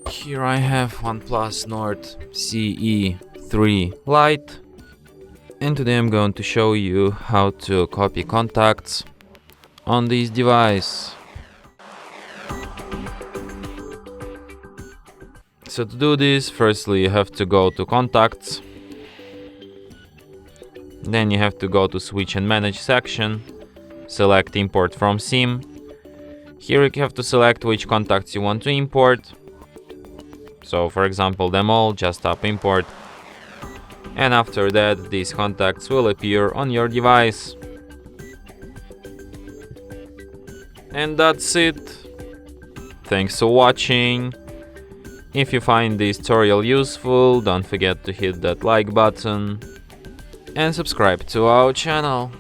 Here I have OnePlus Nord CE 3 Lite, and today I'm going to show you how to copy contacts on this device. So to do this, firstly you have to go to Contacts, then you have to go to Switch and Manage section, select Import from SIM. Here you have to select which contacts you want to import. So for example them all, just tap import, and after that these contacts will appear on your device. And that's it. Thanks for watching. If you find this tutorial useful, don't forget to hit that like button and subscribe to our channel.